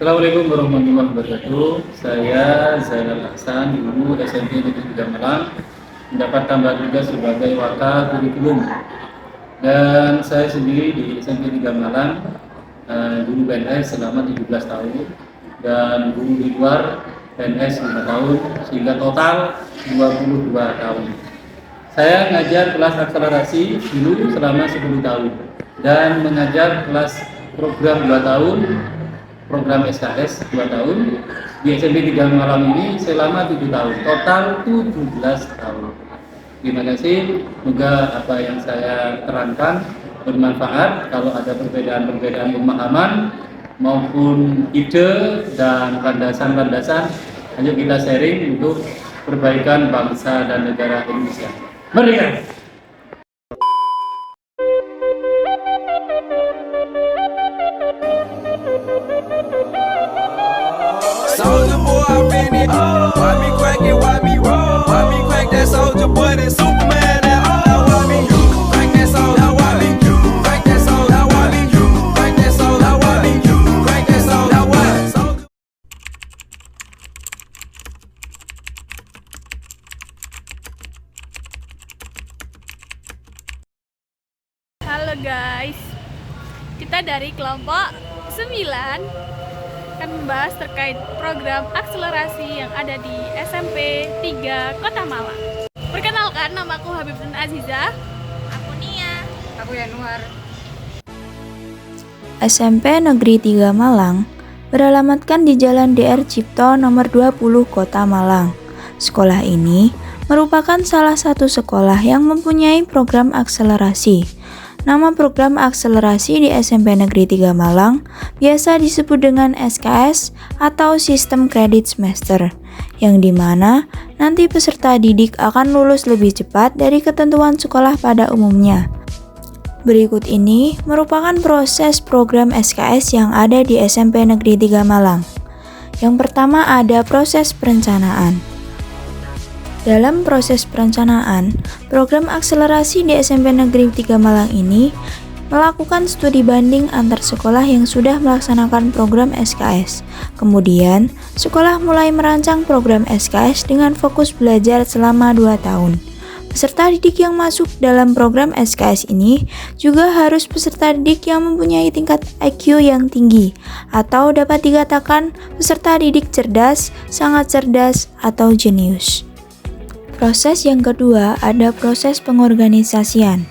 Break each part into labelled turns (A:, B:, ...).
A: Assalamualaikum warahmatullahi wabarakatuh. Saya Zainal Hasan, guru SMP Negeri 3 Malang, mendapat tambahan tugas sebagai wakil kurikulum. Dan saya sendiri di SMP 3 Malang, guru PNS selama 17 tahun dan guru di luar PNS 5 tahun, sehingga total 22 tahun. Saya mengajar kelas akselerasi dulu selama 10 tahun dan mengajar kelas program 2 tahun, program SKS 2 tahun di SMP 3 Malang ini selama 7 tahun, total 17 tahun. Terima kasih, semoga apa yang saya terangkan bermanfaat. Kalau ada perbedaan-perbedaan pemahaman maupun ide dan landasan-landasan, ayo kita sharing untuk perbaikan bangsa dan negara Indonesia. Merdeka!
B: Soldier boy, I been it. Why me crack it? Why me roll? Why me crack that soldier boy? That Superman, that all. Now why me crack that soldier? Now why me crack that soldier? Now why me crack that soldier? Now why me crack that soldier? Now why soldier?
C: Halo guys, kita dari kelompok 9 akan membahas terkait program akselerasi yang ada di SMP 3 Kota Malang. Perkenalkan, namaku Habibun Aziza.
D: Aku Nia. Aku Yanuar.
E: SMP Negeri 3 Malang beralamatkan di Jalan DR Cipto nomor 20 Kota Malang. Sekolah ini merupakan salah satu sekolah yang mempunyai program akselerasi. Nama program akselerasi di SMP Negeri 3 Malang biasa disebut dengan SKS atau Sistem Kredit Semester, yang dimana nanti peserta didik akan lulus lebih cepat dari ketentuan sekolah pada umumnya. Berikut ini merupakan proses program SKS yang ada di SMP Negeri 3 Malang. Yang pertama ada proses perencanaan. Dalam proses perencanaan, program akselerasi di SMP Negeri 3 Malang ini melakukan studi banding antar sekolah yang sudah melaksanakan program SKS. Kemudian, sekolah mulai merancang program SKS dengan fokus belajar selama 2 tahun. Peserta didik yang masuk dalam program SKS ini juga harus peserta didik yang mempunyai tingkat IQ yang tinggi, atau dapat dikatakan peserta didik cerdas, sangat cerdas, atau jenius. Proses yang kedua ada proses pengorganisasian.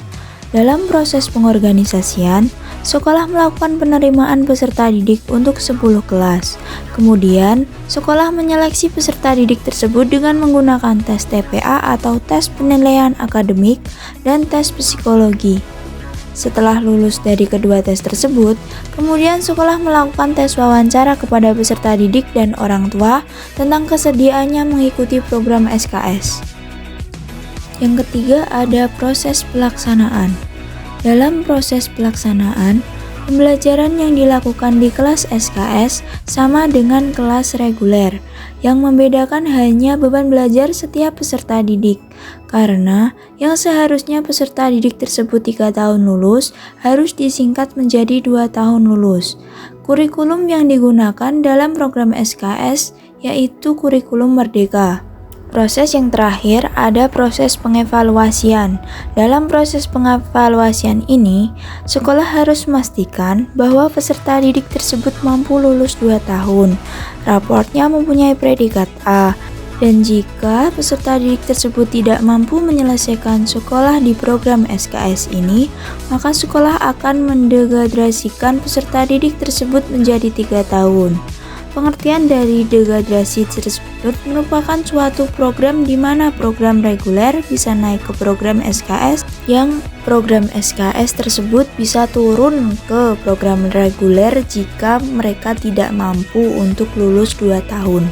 E: Dalam proses pengorganisasian, sekolah melakukan penerimaan peserta didik untuk 10 kelas. Kemudian, sekolah menyeleksi peserta didik tersebut dengan menggunakan tes TPA atau tes penilaian akademik dan tes psikologi. Setelah lulus dari kedua tes tersebut, kemudian sekolah melakukan tes wawancara kepada peserta didik dan orang tua tentang kesediaannya mengikuti program SKS. Yang ketiga ada proses pelaksanaan. Dalam proses pelaksanaan, pembelajaran yang dilakukan di kelas SKS sama dengan kelas reguler. Yang membedakan hanya beban belajar setiap peserta didik. Karena yang seharusnya peserta didik tersebut 3 tahun lulus harus disingkat menjadi 2 tahun lulus. Kurikulum yang digunakan dalam program SKS yaitu kurikulum Merdeka. Proses yang terakhir ada proses pengevaluasian. Dalam proses pengevaluasian ini, sekolah harus memastikan bahwa peserta didik tersebut mampu lulus 2 tahun. Raportnya mempunyai predikat A, dan jika peserta didik tersebut tidak mampu menyelesaikan sekolah di program SKS ini, maka sekolah akan mendegradrasikan peserta didik tersebut menjadi 3 tahun. Pengertian dari degradrasi tersebut merupakan suatu program di mana program reguler bisa naik ke program SKS, yang program SKS tersebut bisa turun ke program reguler jika mereka tidak mampu untuk lulus 2 tahun.